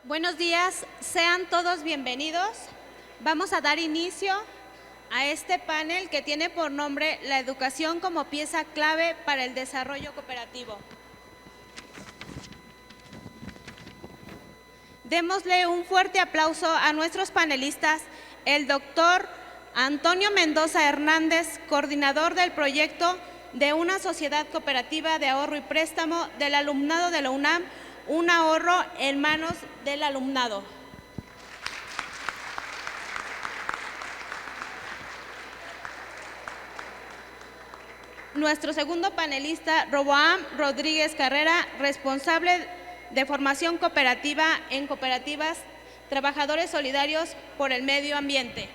Buenos días, sean todos bienvenidos. Vamos a dar inicio a este panel que tiene por nombre La educación como pieza clave para el desarrollo cooperativo. Démosle un fuerte aplauso a nuestros panelistas, el doctor Antonio Mendoza Hernández, coordinador del proyecto de una sociedad cooperativa de ahorro y préstamo del alumnado de la UNAM, un ahorro en manos del alumnado. Nuestro segundo panelista, Roboam Rodríguez Carrera, responsable de formación cooperativa en cooperativas, trabajadores solidarios por el medio ambiente.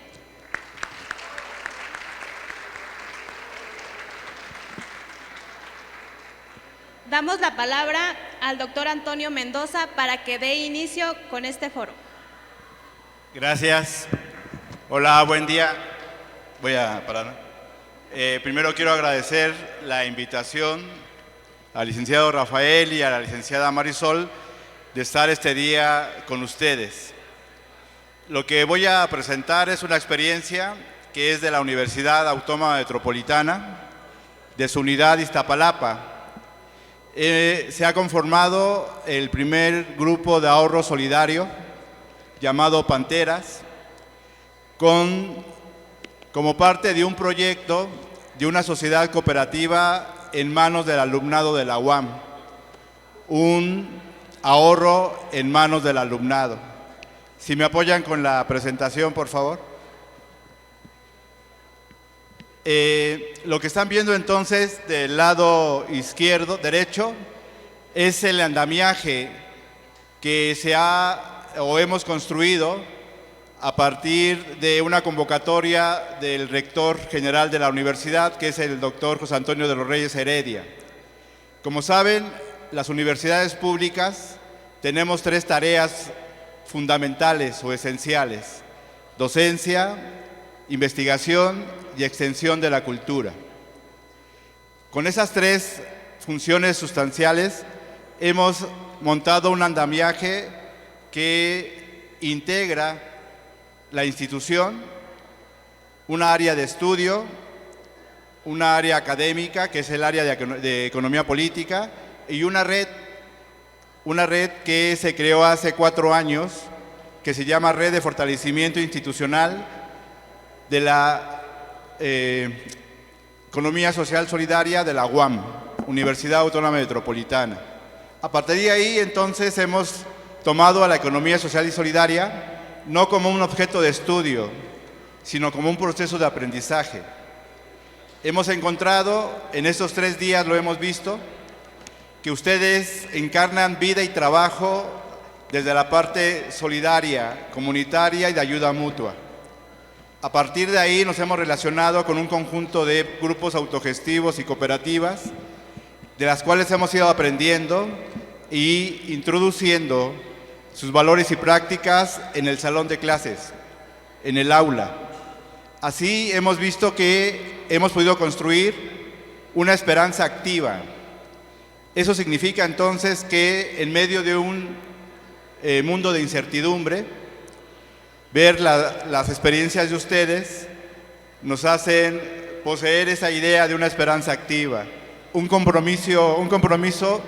Damos la palabra al doctor Antonio Mendoza para que dé inicio con este foro. Gracias. Hola, buen día. Voy a parar. Primero quiero agradecer la invitación al licenciado Rafael y a la licenciada Marisol de estar este día con ustedes. Lo que voy a presentar es una experiencia que es de la Universidad Autónoma Metropolitana, de su unidad Iztapalapa. Se ha conformado el primer grupo de ahorro solidario llamado Panteras, como parte de un proyecto de una sociedad cooperativa en manos del alumnado de la UAM, un ahorro en manos del alumnado. Si me apoyan con la presentación, por favor. Lo que están viendo entonces del lado derecho, es el andamiaje que hemos construido a partir de una convocatoria del rector general de la universidad, que es el doctor José Antonio de los Reyes Heredia. Como saben, las universidades públicas tenemos tres tareas fundamentales o esenciales: docencia, investigación y extensión de la cultura. Con esas tres funciones sustanciales hemos montado un andamiaje que integra la institución, un área de estudio, un área académica, que es el área de economía política, y una red que se creó hace 4 años, que se llama Red de Fortalecimiento Institucional de la Economía Social Solidaria de la UAM, Universidad Autónoma Metropolitana. A partir de ahí, entonces, hemos tomado a la economía social y solidaria no como un objeto de estudio, sino como un proceso de aprendizaje. Hemos encontrado, en estos 3 días lo hemos visto, que ustedes encarnan vida y trabajo desde la parte solidaria, comunitaria y de ayuda mutua. A partir de ahí nos hemos relacionado con un conjunto de grupos autogestivos y cooperativas, de las cuales hemos ido aprendiendo y introduciendo sus valores y prácticas en el salón de clases, en el aula. Así hemos visto que hemos podido construir una esperanza activa. Eso significa entonces que en medio de un mundo de incertidumbre, ver las experiencias de ustedes nos hacen poseer esa idea de una esperanza activa, un compromiso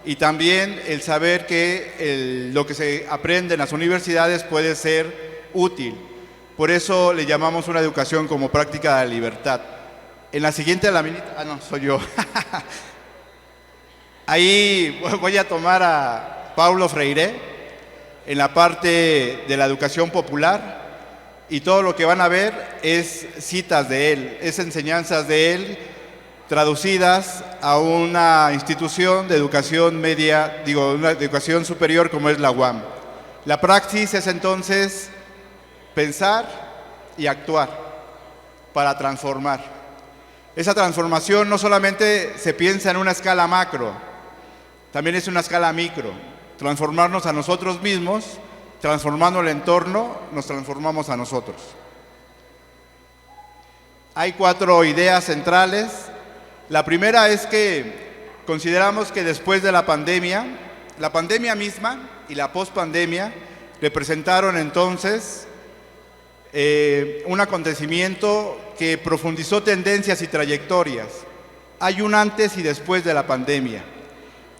y también el saber que lo que se aprende en las universidades puede ser útil. Por eso le llamamos una educación como práctica de la libertad. En la siguiente laminita, no, soy yo. Ahí voy a tomar a Paulo Freire en la parte de la educación popular, y todo lo que van a ver es citas de él, es enseñanzas de él traducidas a una institución de educación media, una educación superior como es la UAM. La praxis es entonces pensar y actuar para transformar. Esa transformación no solamente se piensa en una escala macro, también es una escala micro. Transformarnos a nosotros mismos, transformando el entorno, nos transformamos a nosotros. Hay 4 ideas centrales. La primera es que consideramos que después de la pandemia misma y la pospandemia representaron entonces un acontecimiento que profundizó tendencias y trayectorias. Hay un antes y después de la pandemia.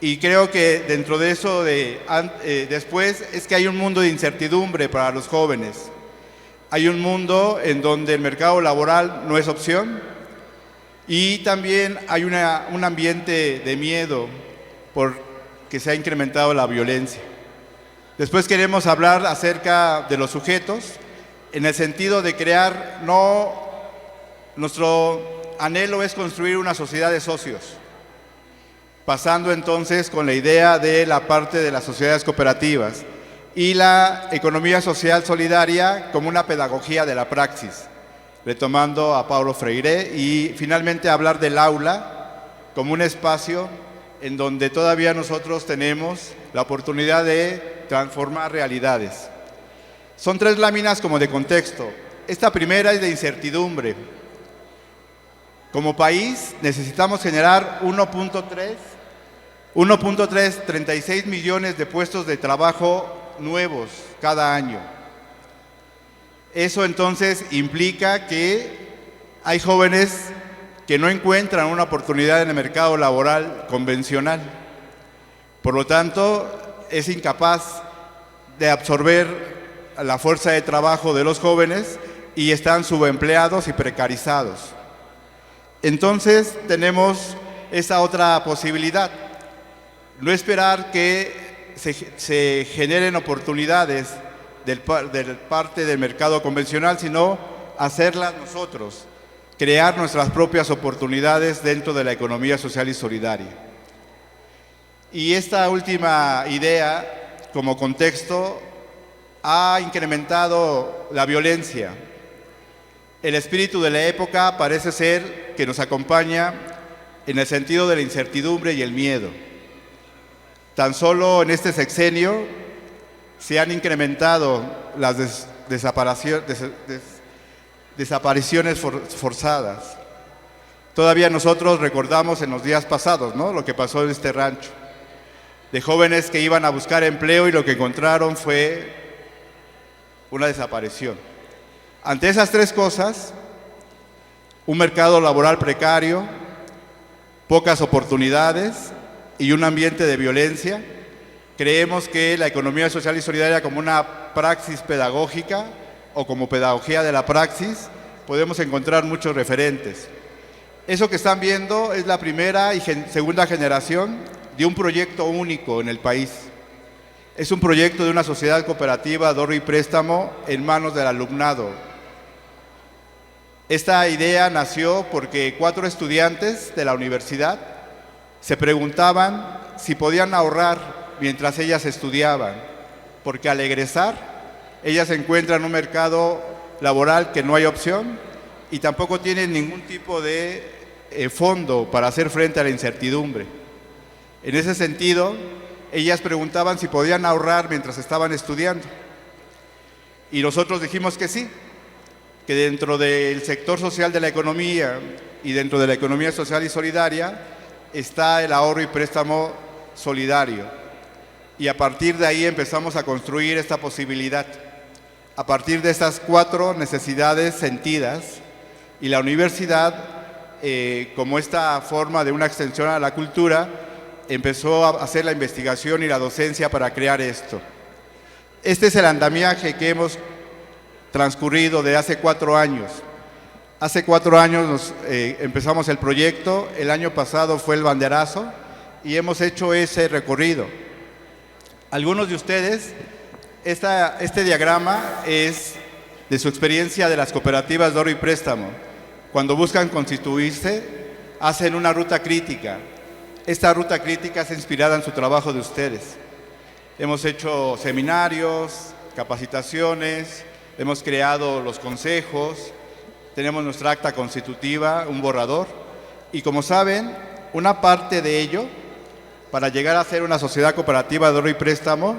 Y creo que dentro de eso, después, es que hay un mundo de incertidumbre para los jóvenes. Hay un mundo en donde el mercado laboral no es opción y también hay un ambiente de miedo porque se ha incrementado la violencia. Después queremos hablar acerca de los sujetos en el sentido de crear, nuestro anhelo es construir una sociedad de socios, pasando entonces con la idea de la parte de las sociedades cooperativas y la economía social solidaria como una pedagogía de la praxis, retomando a Paulo Freire, y finalmente hablar del aula como un espacio en donde todavía nosotros tenemos la oportunidad de transformar realidades. Son 3 láminas como de contexto. Esta primera es de incertidumbre. Como país necesitamos generar 1.36 millones de puestos de trabajo nuevos cada año. Eso entonces implica que hay jóvenes que no encuentran una oportunidad en el mercado laboral convencional. Por lo tanto, es incapaz de absorber la fuerza de trabajo de los jóvenes y están subempleados y precarizados. Entonces, tenemos esa otra posibilidad. No esperar que se generen oportunidades del parte del mercado convencional, sino hacerlas nosotros, crear nuestras propias oportunidades dentro de la economía social y solidaria. Y esta última idea, como contexto, ha incrementado la violencia. El espíritu de la época parece ser que nos acompaña en el sentido de la incertidumbre y el miedo. Tan solo en este sexenio se han incrementado las desapariciones forzadas. Todavía nosotros recordamos en los días pasados, ¿no?, lo que pasó en este rancho, de jóvenes que iban a buscar empleo y lo que encontraron fue una desaparición. Ante esas 3 cosas, un mercado laboral precario, pocas oportunidades y un ambiente de violencia, creemos que la economía social y solidaria como una praxis pedagógica o como pedagogía de la praxis podemos encontrar muchos referentes. Eso que están viendo es la primera y segunda generación de un proyecto único en el país. Es un proyecto de una sociedad cooperativa de ahorro y préstamo en manos del alumnado. Esta idea nació porque 4 estudiantes de la universidad se preguntaban si podían ahorrar mientras ellas estudiaban, porque al egresar ellas encuentran un mercado laboral que no hay opción y tampoco tienen ningún tipo de fondo para hacer frente a la incertidumbre. En ese sentido, ellas preguntaban si podían ahorrar mientras estaban estudiando. Y nosotros dijimos que sí, que dentro del sector social de la economía y dentro de la economía social y solidaria está el ahorro y préstamo solidario. Y a partir de ahí empezamos a construir esta posibilidad. A partir de estas 4 necesidades sentidas, y la universidad, como esta forma de una extensión a la cultura, empezó a hacer la investigación y la docencia para crear esto. Este es el andamiaje que hemos transcurrido de hace 4 años. Hace 4 años empezamos el proyecto, el año pasado fue el banderazo y hemos hecho ese recorrido. Algunos de ustedes, este diagrama es de su experiencia de las cooperativas de ahorro y préstamo. Cuando buscan constituirse, hacen una ruta crítica. Esta ruta crítica es inspirada en su trabajo de ustedes. Hemos hecho seminarios, capacitaciones, hemos creado los consejos, tenemos nuestra acta constitutiva, un borrador, y como saben, una parte de ello, para llegar a ser una sociedad cooperativa de ahorro y préstamo,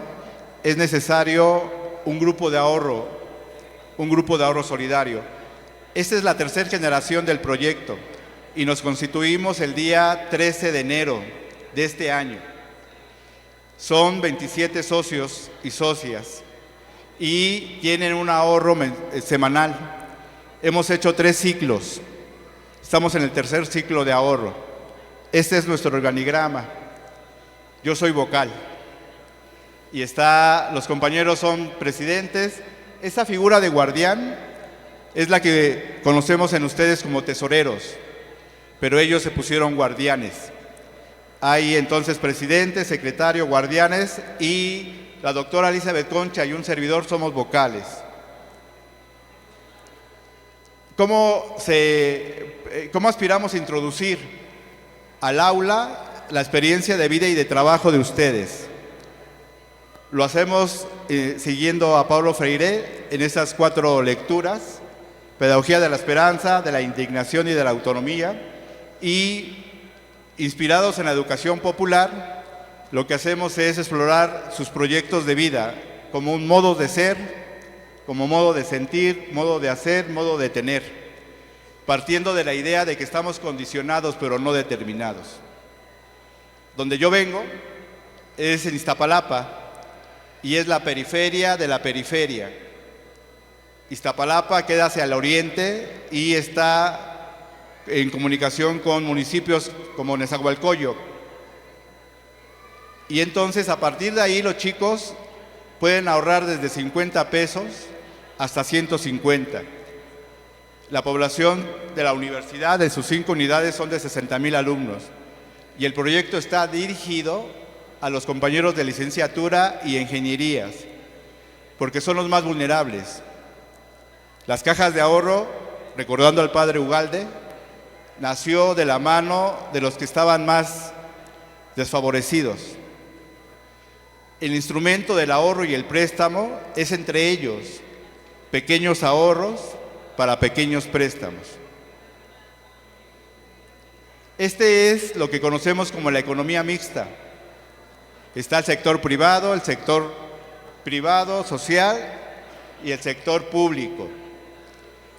es necesario un grupo de ahorro solidario. Esta es la 3ª generación del proyecto y nos constituimos el día 13 de enero de este año. Son 27 socios y socias y tienen un ahorro semanal. Hemos hecho 3 ciclos. Estamos en el tercer ciclo de ahorro. Este es nuestro organigrama. Yo soy vocal. Y los compañeros son presidentes. Esa figura de guardián es la que conocemos en ustedes como tesoreros, pero ellos se pusieron guardianes. Hay entonces presidente, secretario, guardianes, y la doctora Elizabeth Concha y un servidor somos vocales. ¿Cómo aspiramos a introducir al aula la experiencia de vida y de trabajo de ustedes? Lo hacemos siguiendo a Paulo Freire en esas 4 lecturas: Pedagogía de la Esperanza, de la Indignación y de la Autonomía, y inspirados en la educación popular, lo que hacemos es explorar sus proyectos de vida como un modo de ser, como modo de sentir, modo de hacer, modo de tener, partiendo de la idea de que estamos condicionados pero no determinados. Donde yo vengo es en Iztapalapa y es la periferia de la periferia. Iztapalapa queda hacia el oriente y está en comunicación con municipios como Nezahualcóyotl. Y entonces a partir de ahí los chicos pueden ahorrar desde 50 pesos hasta 150. La población de la universidad, de sus 5 unidades, son de 60,000 alumnos. Y el proyecto está dirigido a los compañeros de licenciatura y ingenierías, porque son los más vulnerables. Las cajas de ahorro, recordando al padre Ugalde, nació de la mano de los que estaban más desfavorecidos. El instrumento del ahorro y el préstamo es entre ellos pequeños ahorros para pequeños préstamos. Este es lo que conocemos como la economía mixta. Está el sector privado social y el sector público.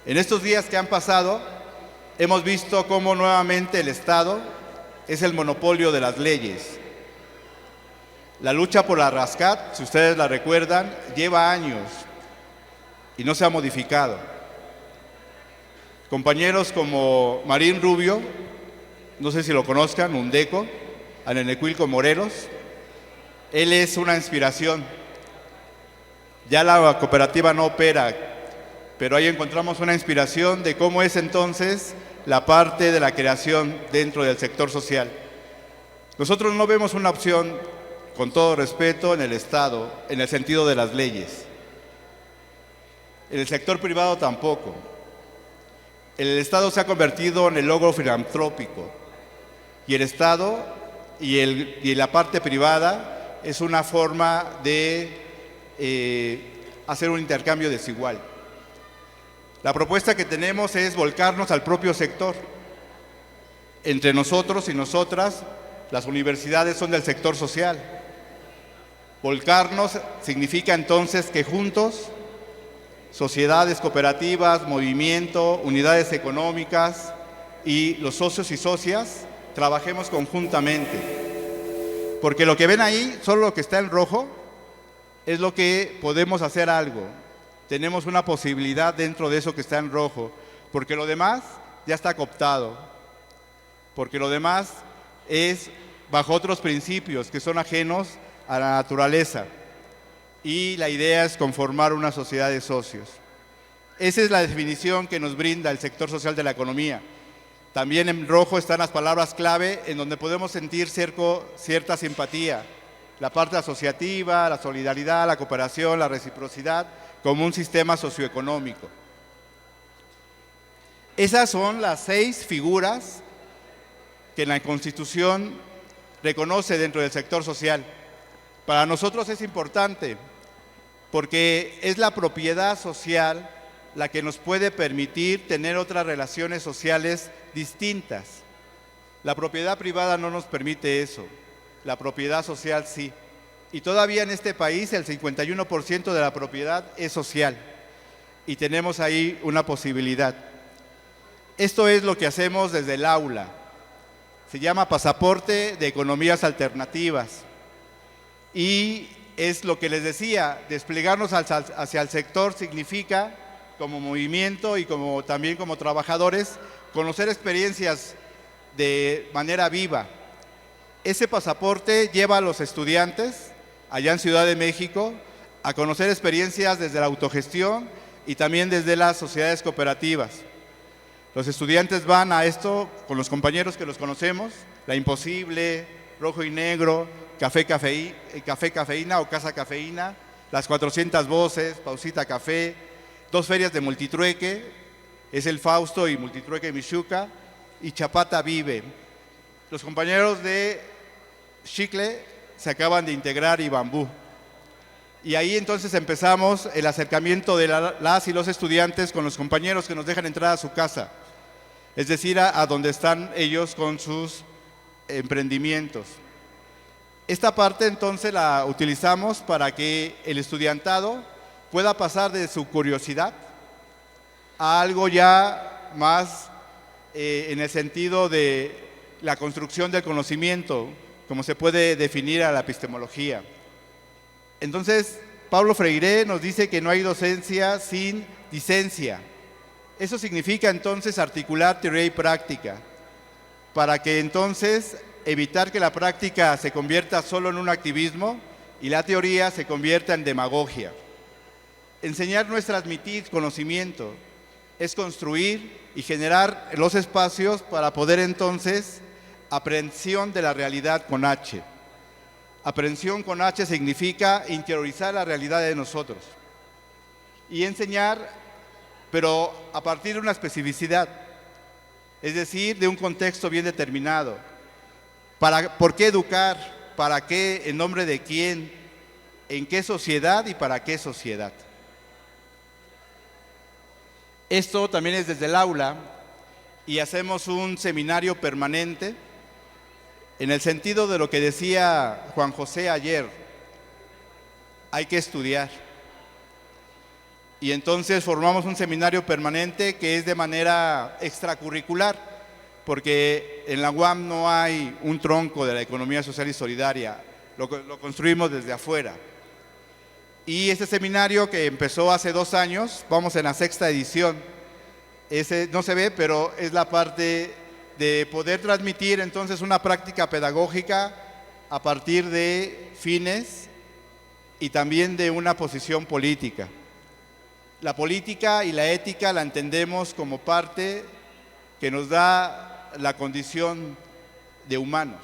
En estos días que han pasado, hemos visto cómo nuevamente el Estado es el monopolio de las leyes. La lucha por la RASCAT, si ustedes la recuerdan, lleva años y no se ha modificado. Compañeros como Marín Rubio, no sé si lo conozcan, Undeco, Anenecuilco Morelos, él es una inspiración. Ya la cooperativa no opera, pero ahí encontramos una inspiración de cómo es entonces la parte de la creación dentro del sector social. Nosotros no vemos una opción, con todo respeto, en el Estado, en el sentido de las leyes. En el sector privado tampoco. El Estado se ha convertido en el logro filantrópico y el Estado y la parte privada es una forma de hacer un intercambio desigual. La propuesta que tenemos es volcarnos al propio sector. Entre nosotros y nosotras, las universidades son del sector social. Volcarnos significa entonces que juntos, sociedades cooperativas, movimiento, unidades económicas y los socios y socias, trabajemos conjuntamente. Porque lo que ven ahí, solo lo que está en rojo, es lo que podemos hacer algo. Tenemos una posibilidad dentro de eso que está en rojo, porque lo demás ya está cooptado, porque lo demás es bajo otros principios que son ajenos a la naturaleza, y la idea es conformar una sociedad de socios. Esa es la definición que nos brinda el sector social de la economía. También en rojo están las palabras clave en donde podemos sentir cierta simpatía: la parte asociativa, la solidaridad, la cooperación, la reciprocidad, como un sistema socioeconómico. Esas son las 6 figuras que la Constitución reconoce dentro del sector social. Para nosotros es importante porque es la propiedad social la que nos puede permitir tener otras relaciones sociales distintas. La propiedad privada no nos permite eso, la propiedad social sí. Y todavía en este país el 51% de la propiedad es social y tenemos ahí una posibilidad. Esto es lo que hacemos desde el aula. Se llama Pasaporte de Economías Alternativas. Y es lo que les decía, desplegarnos hacia el sector significa, como movimiento y también como trabajadores, conocer experiencias de manera viva. Ese pasaporte lleva a los estudiantes, allá en Ciudad de México, a conocer experiencias desde la autogestión y también desde las sociedades cooperativas. Los estudiantes van a esto con los compañeros que los conocemos, La Imposible, Rojo y Negro, Café Cafeína o Casa Cafeína, Las 400 Voces, Pausita Café, 2 ferias de multitrueque, es el Fausto y Multitrueque Michuca, y Chapata Vive. Los compañeros de Chicle se acaban de integrar y Bambú. Y ahí entonces empezamos el acercamiento de las y los estudiantes con los compañeros que nos dejan entrar a su casa, es decir, a donde están ellos con sus emprendimientos. Esta parte entonces la utilizamos para que el estudiantado pueda pasar de su curiosidad a algo ya más en el sentido de la construcción del conocimiento, como se puede definir a la epistemología. Entonces, Paulo Freire nos dice que no hay docencia sin dicencia. Eso significa entonces articular teoría y práctica, para que entonces evitar que la práctica se convierta solo en un activismo y la teoría se convierta en demagogia. Enseñar no es transmitir conocimiento, es construir y generar los espacios para poder entonces aprehensión de la realidad con H. Aprehensión con H significa interiorizar la realidad de nosotros y enseñar, pero a partir de una especificidad, es decir, de un contexto bien determinado. ¿Por qué educar? ¿Para qué? ¿En nombre de quién? ¿En qué sociedad y para qué sociedad? Esto también es desde el aula y hacemos un seminario permanente en el sentido de lo que decía Juan José ayer, hay que estudiar. Y entonces formamos un seminario permanente que es de manera extracurricular, porque en la UAM no hay un tronco de la economía social y solidaria, lo construimos desde afuera. Y este seminario que empezó hace 2 años, vamos en la 6ª edición, ese no se ve, pero es la parte de poder transmitir entonces una práctica pedagógica a partir de fines y también de una posición política. La política y la ética la entendemos como parte que nos da la condición de humanos.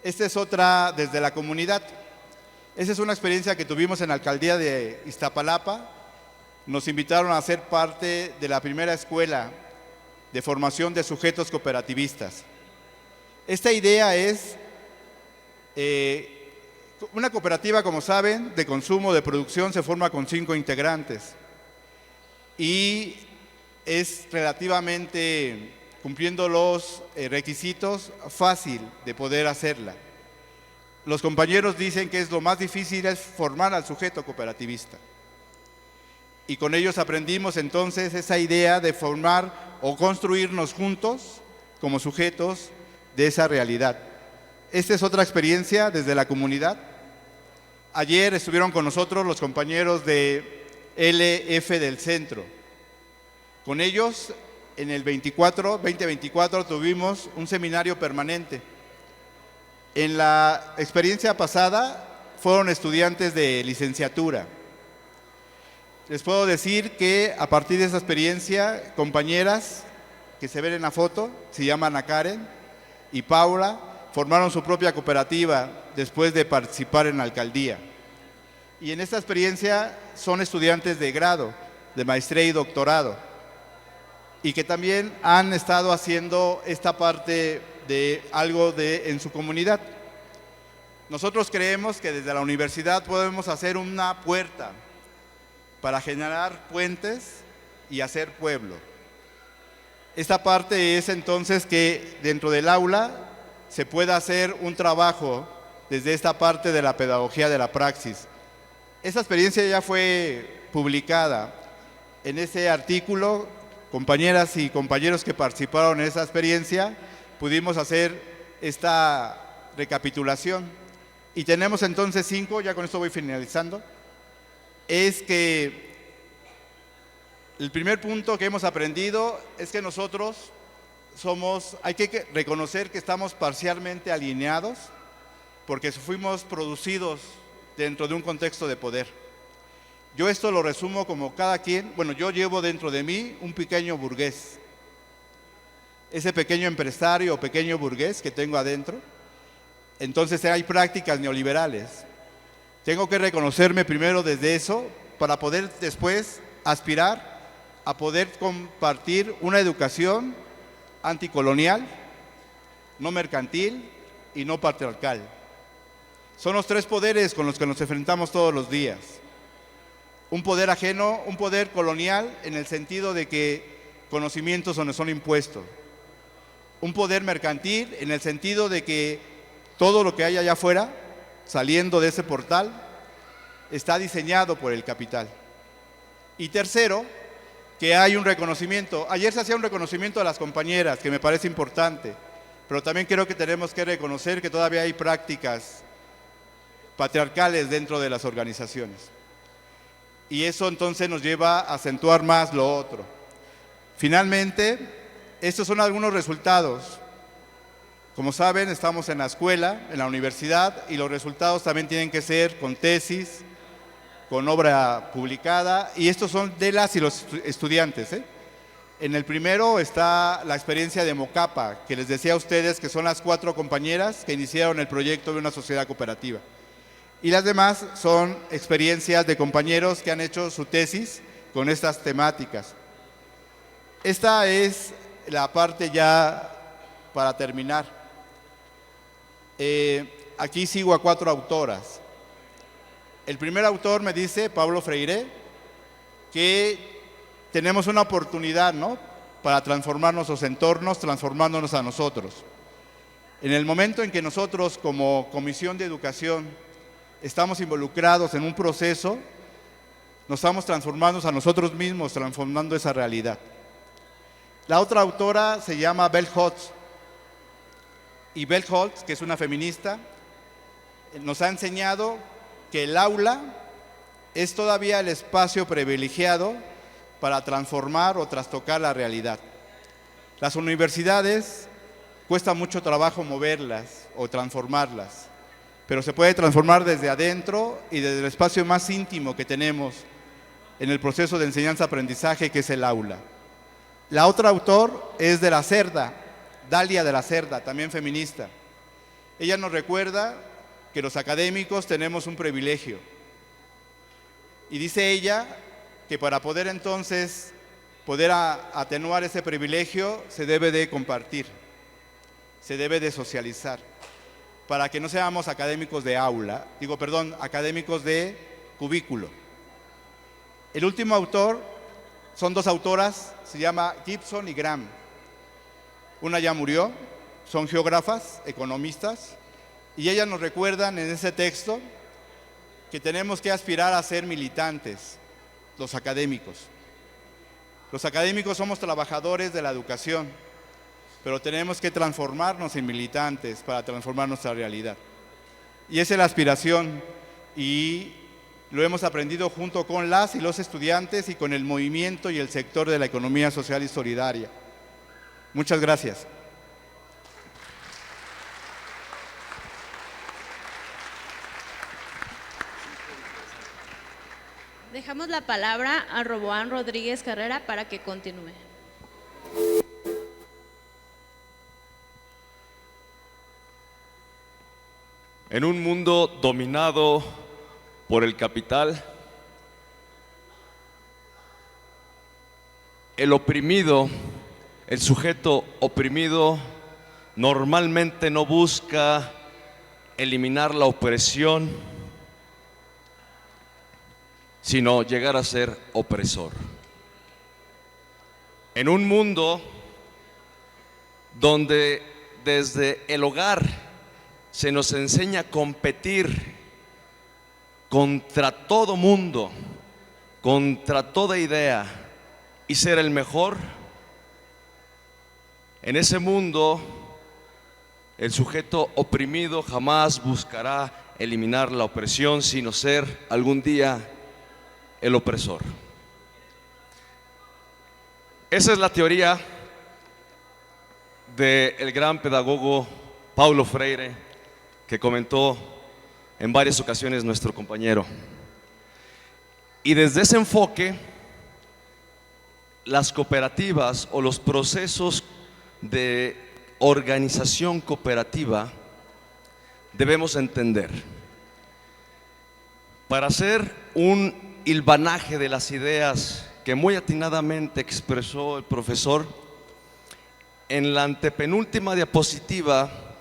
Esta es otra desde la comunidad. Esa es una experiencia que tuvimos en la alcaldía de Iztapalapa. Nos invitaron a ser parte de la primera escuela de formación de sujetos cooperativistas. Esta idea es una cooperativa, como saben, de consumo, de producción, se forma con 5 integrantes y es relativamente, cumpliendo los requisitos, fácil de poder hacerla. Los compañeros dicen que es lo más difícil es formar al sujeto cooperativista. Y con ellos aprendimos entonces esa idea de formar o construirnos juntos como sujetos de esa realidad. Esta es otra experiencia desde la comunidad. Ayer estuvieron con nosotros los compañeros de LF del centro. Con ellos en el 2024 tuvimos un seminario permanente. En la experiencia pasada fueron estudiantes de licenciatura. Les puedo decir que a partir de esa experiencia, compañeras que se ven en la foto, se llaman Ana Karen y Paula, formaron su propia cooperativa después de participar en la alcaldía. Y en esta experiencia son estudiantes de grado, de maestría y doctorado, y que también han estado haciendo esta parte de algo en su comunidad. Nosotros creemos que desde la universidad podemos hacer una puerta para generar puentes y hacer pueblo. Esta parte es entonces que dentro del aula se pueda hacer un trabajo desde esta parte de la pedagogía de la praxis. Esa experiencia ya fue publicada en ese artículo. Compañeras y compañeros que participaron en esa experiencia, pudimos hacer esta recapitulación. Y tenemos entonces 5, ya con esto voy finalizando, es que el primer punto que hemos aprendido es que nosotros hay que reconocer que estamos parcialmente alineados porque fuimos producidos dentro de un contexto de poder. Yo esto lo resumo como cada quien, bueno, yo llevo dentro de mí un pequeño burgués. Ese pequeño empresario o pequeño burgués que tengo adentro, entonces hay prácticas neoliberales. Tengo que reconocerme primero desde eso para poder después aspirar a poder compartir una educación anticolonial, no mercantil y no patriarcal. Son los 3 poderes con los que nos enfrentamos todos los días. Un poder ajeno, un poder colonial en el sentido de que conocimientos nos son impuestos. Un poder mercantil en el sentido de que todo lo que hay allá afuera, saliendo de ese portal, está diseñado por el capital. Y tercero, que hay un reconocimiento. Ayer se hacía un reconocimiento a las compañeras, que me parece importante, pero también creo que tenemos que reconocer que todavía hay prácticas patriarcales dentro de las organizaciones. Y eso entonces nos lleva a acentuar más lo otro. Finalmente, estos son algunos resultados. Como saben, estamos en la escuela, en la universidad, y los resultados también tienen que ser con tesis, con obra publicada, y estos son de las y los estudiantes. En el primero está la experiencia de Mocapa, que les decía a ustedes que son las 4 compañeras que iniciaron el proyecto de una sociedad cooperativa. Y las demás son experiencias de compañeros que han hecho su tesis con estas temáticas. Esta es la parte ya para terminar. Aquí sigo a 4 autoras. El primer autor me dice, Pablo Freire, que tenemos una oportunidad, ¿no?, para transformar nuestros entornos, transformándonos a nosotros. En el momento en que nosotros, como Comisión de Educación, estamos involucrados en un proceso, nos estamos transformando a nosotros mismos, transformando esa realidad. La otra autora se llama Bell Hooks. Y Bell Hooks, que es una feminista, nos ha enseñado que el aula es todavía el espacio privilegiado para transformar o trastocar la realidad. Las universidades cuesta mucho trabajo moverlas o transformarlas, pero se puede transformar desde adentro y desde el espacio más íntimo que tenemos en el proceso de enseñanza-aprendizaje, que es el aula. La otra autor es de la Cerda, Dalia de la Cerda, también feminista. Ella nos recuerda que los académicos tenemos un privilegio. Y dice ella que para poder entonces atenuar ese privilegio se debe de compartir, se debe de socializar, para que no seamos académicos de aula, académicos de cubículo. El último autor, son 2 autoras, se llama Gibson y Graham. Una ya murió, son geógrafas, economistas, y ellas nos recuerdan en ese texto que tenemos que aspirar a ser militantes, los académicos. Los académicos somos trabajadores de la educación, pero tenemos que transformarnos en militantes para transformar nuestra realidad. Y esa es la aspiración, y lo hemos aprendido junto con las y los estudiantes y con el movimiento y el sector de la economía social y solidaria. Muchas gracias. Dejamos la palabra a Roboán Rodríguez Carrera para que continúe. En un mundo dominado por el capital, el oprimido, el sujeto oprimido, normalmente no busca eliminar la opresión, sino llegar a ser opresor. En un mundo donde desde el hogar se nos enseña a competir contra todo mundo, contra toda idea y ser el mejor, en ese mundo El sujeto oprimido jamás buscará eliminar la opresión, sino ser algún día el opresor. Esa es la teoría del gran pedagogo Paulo Freire, que comentó en varias ocasiones nuestro compañero. Y desde ese enfoque, las cooperativas o los procesos de organización cooperativa debemos entender. Para hacer un hilvanaje de las ideas que muy atinadamente expresó el profesor, en la antepenúltima diapositiva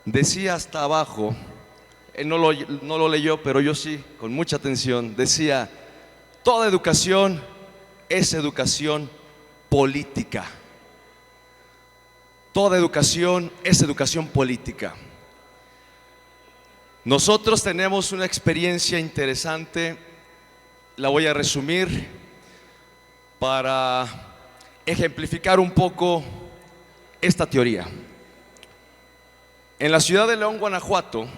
decía hasta abajo, él no lo leyó, pero yo sí, con mucha atención, decía: toda educación es educación política. Toda educación es educación política. Nosotros tenemos una experiencia interesante, la voy a resumir para ejemplificar un poco esta teoría. En la ciudad de León, Guanajuato,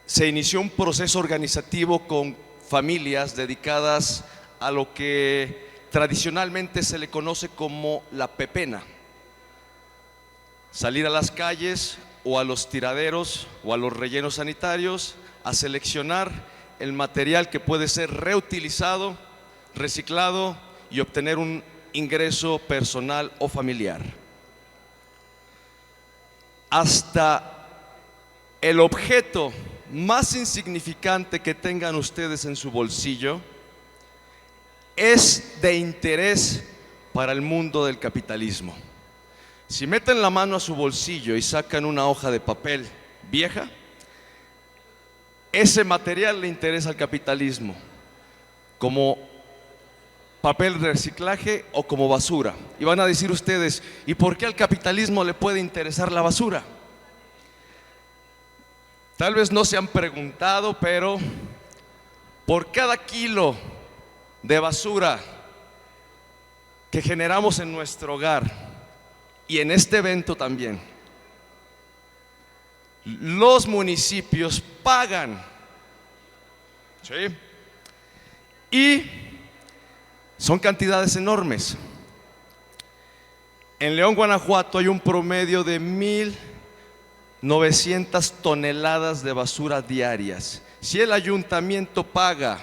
se inició un proceso organizativo con familias dedicadas a lo que tradicionalmente se le conoce como la pepena. Salir a las calles o a los tiraderos o a los rellenos sanitarios a seleccionar el material que puede ser reutilizado, reciclado y obtener un ingreso personal o familiar. Hasta el objeto más insignificante que tengan ustedes en su bolsillo es de interés para el mundo del capitalismo. Si meten la mano a su bolsillo y sacan una hoja de papel vieja, ese material le interesa al capitalismo como papel de reciclaje o como basura. Y van a decir ustedes: ¿y por qué al capitalismo le puede interesar la basura? Tal vez no se han preguntado, pero por cada kilo de basura que generamos en nuestro hogar y en este evento también, los municipios pagan, ¿sí? Y son cantidades enormes. En León, Guanajuato, hay un promedio de 1,900 toneladas de basura diarias. Si el ayuntamiento paga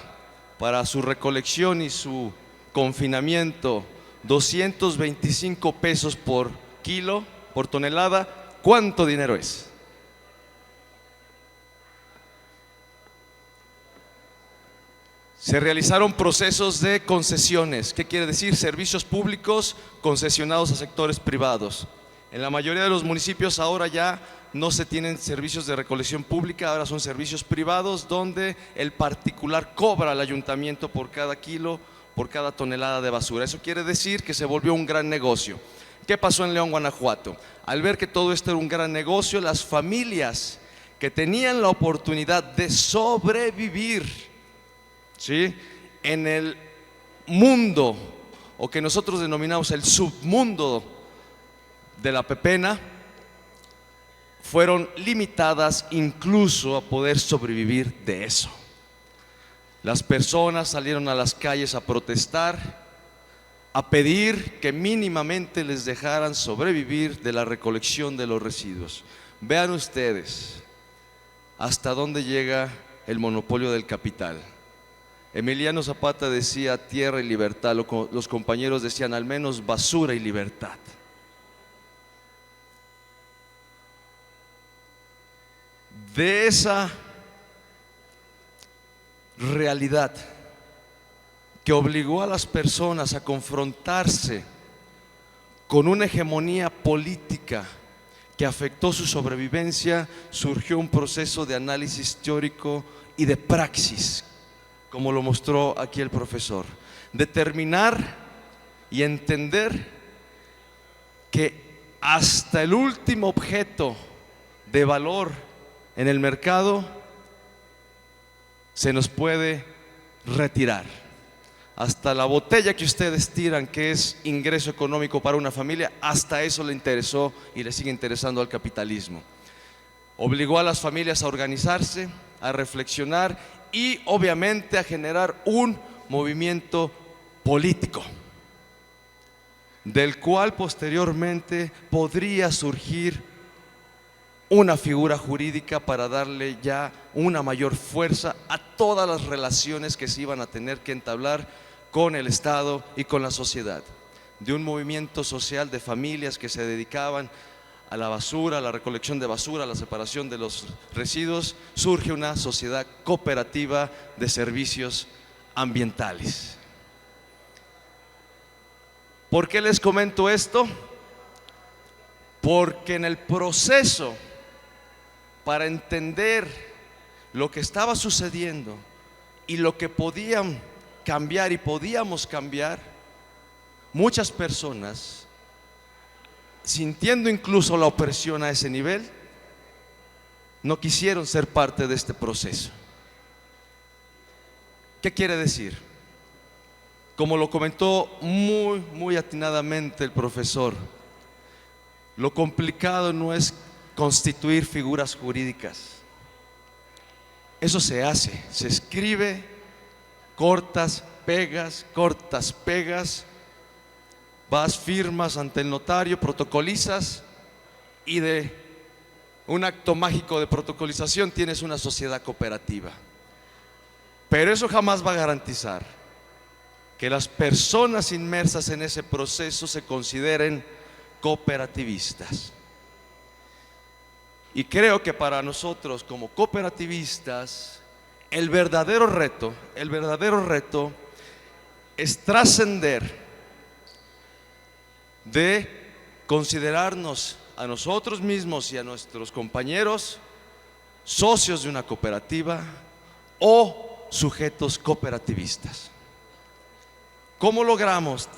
para su recolección y su confinamiento 225 pesos por kilo, por tonelada, ¿cuánto dinero es? Se realizaron procesos de concesiones. ¿Qué quiere decir? Servicios públicos concesionados a sectores privados. En la mayoría de los municipios ahora ya no se tienen servicios de recolección pública, ahora son servicios privados donde el particular cobra al ayuntamiento por cada kilo, por cada tonelada de basura. Eso quiere decir que se volvió un gran negocio. ¿Qué pasó en León, Guanajuato? Al ver que todo esto era un gran negocio, las familias que tenían la oportunidad de sobrevivir, ¿sí?, en el mundo, o que nosotros denominamos el submundo de la pepena, fueron limitadas incluso a poder sobrevivir de eso. Las personas salieron a las calles a protestar, a pedir que mínimamente les dejaran sobrevivir de la recolección de los residuos. Vean ustedes hasta dónde llega el monopolio del capital. Emiliano Zapata decía tierra y libertad, los compañeros decían al menos basura y libertad. De esa realidad que obligó a las personas a confrontarse con una hegemonía política que afectó su sobrevivencia, surgió un proceso de análisis teórico y de praxis, como lo mostró aquí el profesor. Determinar y entender que hasta el último objeto de valor en el mercado se nos puede retirar. hasta la botella que ustedes tiran, que es ingreso económico para una familia, hasta eso le interesó y le sigue interesando al capitalismo. Obligó a las familias a organizarse, a reflexionar y obviamente a generar un movimiento político, del cual posteriormente podría surgir una figura jurídica para darle ya una mayor fuerza a todas las relaciones que se iban a tener que entablar con el Estado y con la sociedad. De un movimiento social de familias que se dedicaban a la basura, a la recolección de basura, a la separación de los residuos, surge una sociedad cooperativa de servicios ambientales. ¿Por qué les comento esto? Porque en el proceso para entender lo que estaba sucediendo y lo que podían cambiar y podíamos cambiar, muchas personas, sintiendo incluso la opresión a ese nivel, no quisieron ser parte de este proceso. ¿Qué quiere decir? Como lo comentó muy atinadamente el profesor, lo complicado no es constituir figuras jurídicas. Eso se hace, se escribe, cortas, pegas, vas, firmas ante el notario, protocolizas y de un acto mágico de protocolización tienes una sociedad cooperativa. Pero eso jamás va a garantizar que las personas inmersas en ese proceso se consideren cooperativistas. Y creo que para nosotros como cooperativistas el verdadero reto es trascender de considerarnos a nosotros mismos y a nuestros compañeros socios de una cooperativa o sujetos cooperativistas. ¿Cómo logramos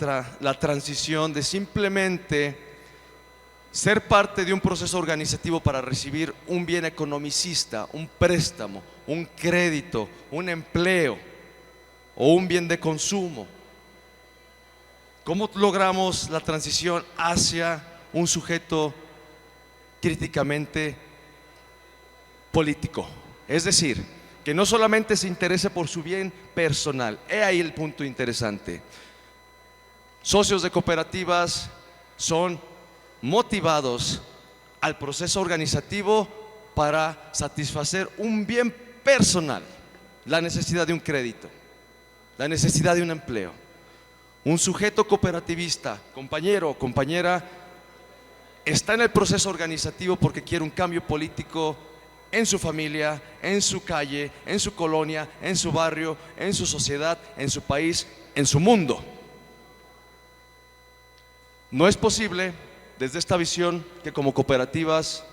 la transición de simplemente ser parte de un proceso organizativo para recibir un bien economicista, un préstamo, un crédito, un empleo o un bien de consumo? ¿Cómo logramos la transición hacia un sujeto críticamente político? Es decir, que no solamente se interese por su bien personal. He ahí el punto interesante. Socios de cooperativas son motivados al proceso organizativo para satisfacer un bien personal, la necesidad de un crédito, la necesidad de un empleo. Un sujeto cooperativista, compañero o compañera, está en el proceso organizativo porque quiere un cambio político en su familia, en su calle, en su colonia, en su barrio, en su sociedad, en su país, en su mundo. No es posible desde esta visión que como cooperativas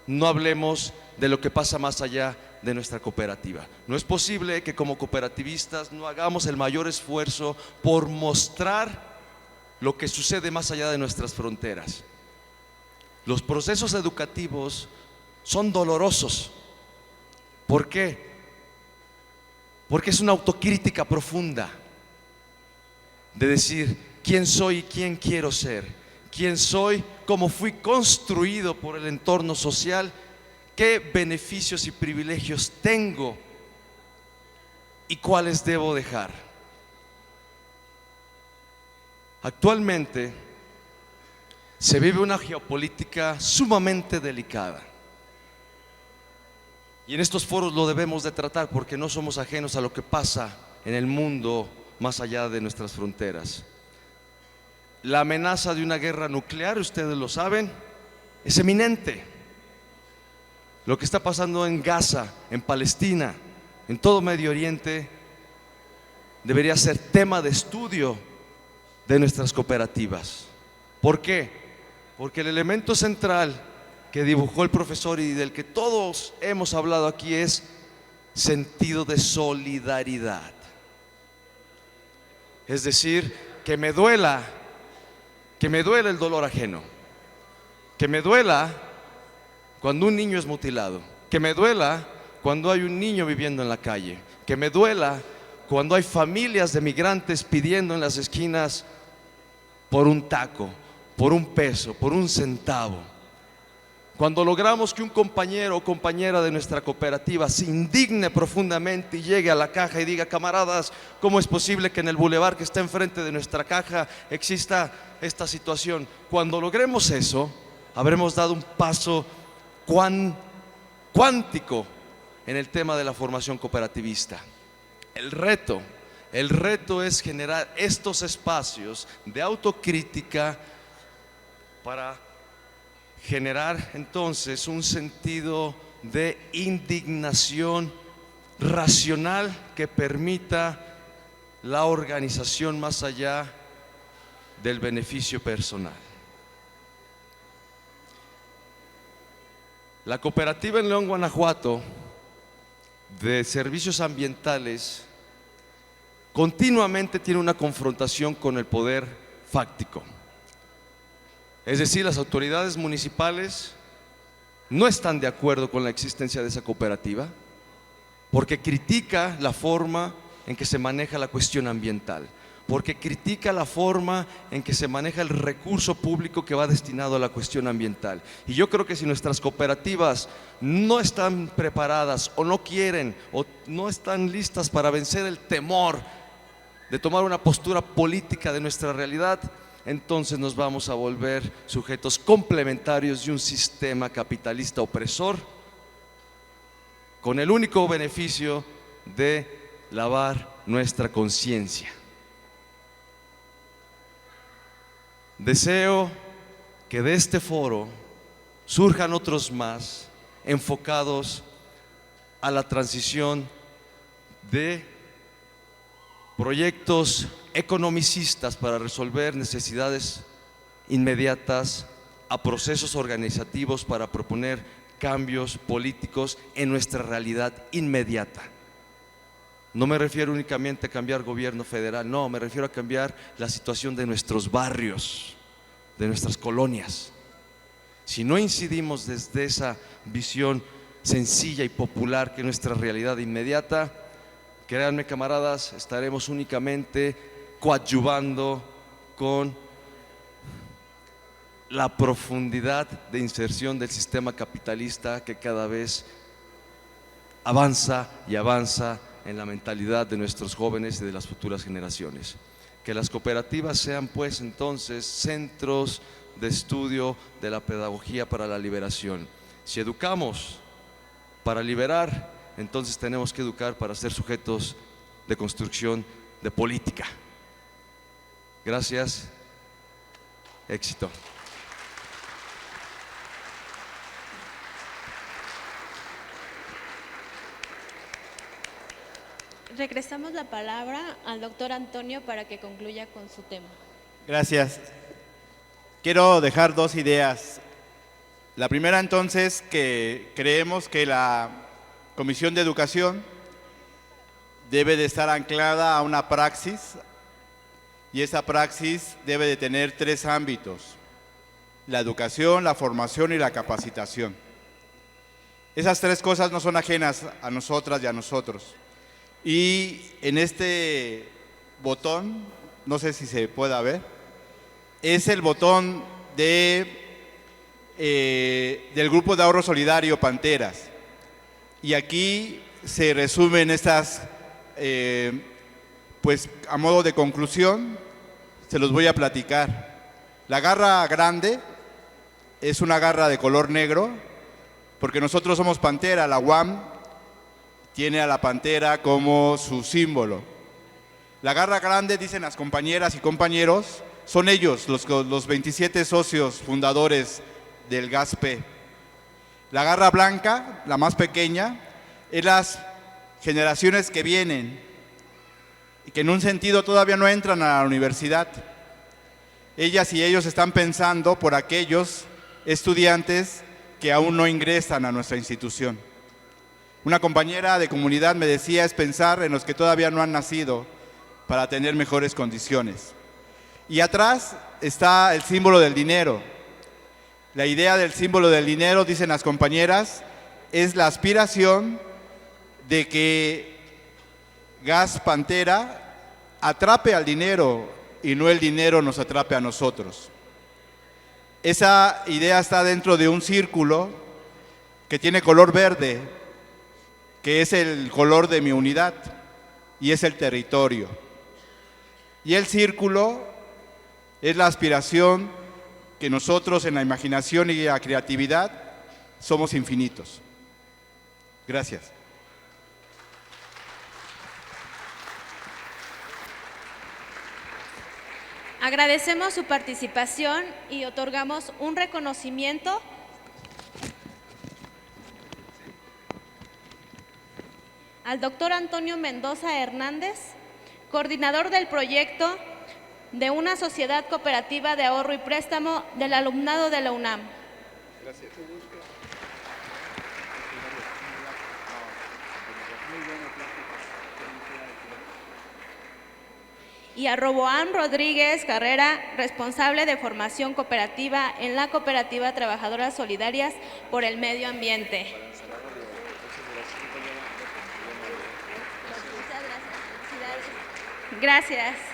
no hablemos de lo que pasa más allá de nuestra cooperativa. No es posible que como cooperativistas no hagamos el mayor esfuerzo por mostrar lo que sucede más allá de nuestras fronteras. Los procesos educativos son dolorosos. ¿Por qué? Porque es una autocrítica profunda de decir quién soy y quién quiero ser, quién soy, cómo fui construido por el entorno social, qué beneficios y privilegios tengo y cuáles debo dejar. Actualmente se vive una geopolítica sumamente delicada y en estos foros lo debemos de tratar porque no somos ajenos a lo que pasa en el mundo más allá de nuestras fronteras. La amenaza de una guerra nuclear, ustedes lo saben, es eminente. Lo que está pasando en Gaza, en Palestina, en todo Medio Oriente, debería ser tema de estudio de nuestras cooperativas. ¿Por qué? Porque el elemento central que dibujó el profesor y del que todos hemos hablado aquí es sentido de solidaridad. Es decir, que me duela el dolor ajeno, que me duela cuando un niño es mutilado, que me duela cuando hay un niño viviendo en la calle, que me duela cuando hay familias de migrantes pidiendo en las esquinas por un taco, por un peso, por un centavo. Cuando logramos que un compañero o compañera de nuestra cooperativa se indigne profundamente y llegue a la caja y diga: camaradas, ¿cómo es posible que en el bulevar que está enfrente de nuestra caja exista esta situación? Cuando logremos eso, habremos dado un paso cuántico en el tema de la formación cooperativista. El reto es generar estos espacios de autocrítica para generar entonces un sentido de indignación racional que permita la organización más allá del beneficio personal. La cooperativa en León, Guanajuato, de servicios ambientales, continuamente tiene una confrontación con el poder fáctico. Es decir, las autoridades municipales no están de acuerdo con la existencia de esa cooperativa porque critica la forma en que se maneja la cuestión ambiental, porque critica la forma en que se maneja el recurso público que va destinado a la cuestión ambiental. Y yo creo que si nuestras cooperativas no están preparadas o no quieren o no están listas para vencer el temor de tomar una postura política de nuestra realidad, entonces nos vamos a volver sujetos complementarios de un sistema capitalista opresor con el único beneficio de lavar nuestra conciencia. Deseo que de este foro surjan otros más enfocados a la transición de proyectos economicistas para resolver necesidades inmediatas a procesos organizativos para proponer cambios políticos en nuestra realidad inmediata. No me refiero únicamente a cambiar gobierno federal, no, me refiero a cambiar la situación de nuestros barrios, de nuestras colonias. Si no incidimos desde esa visión sencilla y popular que es nuestra realidad inmediata, créanme, camaradas, estaremos únicamente coadyuvando con la profundidad de inserción del sistema capitalista que cada vez avanza y avanza en la mentalidad de nuestros jóvenes y de las futuras generaciones. Que las cooperativas sean pues entonces centros de estudio de la pedagogía para la liberación. Si educamos para liberar, entonces tenemos que educar para ser sujetos de construcción de política. Gracias, éxito. Regresamos la palabra al doctor Antonio para que concluya con su tema. Gracias. Quiero dejar dos ideas. La primera, entonces, que creemos que la Comisión de Educación debe de estar anclada a una praxis, y esa praxis debe de tener tres ámbitos: la educación, la formación y la capacitación. Esas tres cosas no son ajenas a nosotras y a nosotros. Y en este botón, no sé si se pueda ver, es el botón del Grupo de Ahorro Solidario Panteras. Y aquí se resumen estas, pues a modo de conclusión, se los voy a platicar. La garra grande es una garra de color negro, porque nosotros somos Pantera. La UAM tiene a la pantera como su símbolo. La garra grande, dicen las compañeras y compañeros, son ellos, los 27 socios fundadores del GASP. La garra blanca, la más pequeña, es las generaciones que vienen y que en un sentido todavía no entran a la universidad. Ellas y ellos están pensando por aquellos estudiantes que aún no ingresan a nuestra institución. Una compañera de comunidad me decía: es pensar en los que todavía no han nacido para tener mejores condiciones. Y atrás está el símbolo del dinero. La idea del símbolo del dinero, dicen las compañeras, es la aspiración de que Gas Pantera atrape al dinero y no el dinero nos atrape a nosotros. Esa idea está dentro de un círculo que tiene color verde, que es el color de mi unidad y es el territorio. Y el círculo es la aspiración que nosotros en la imaginación y la creatividad somos infinitos. Gracias. Agradecemos su participación y otorgamos un reconocimiento al doctor Antonio Mendoza Hernández, coordinador del proyecto de una sociedad cooperativa de ahorro y préstamo del alumnado de la UNAM. Gracias. Y a Roboán Rodríguez Carrera, responsable de formación cooperativa en la Cooperativa Trabajadoras Solidarias por el Medio Ambiente. Gracias.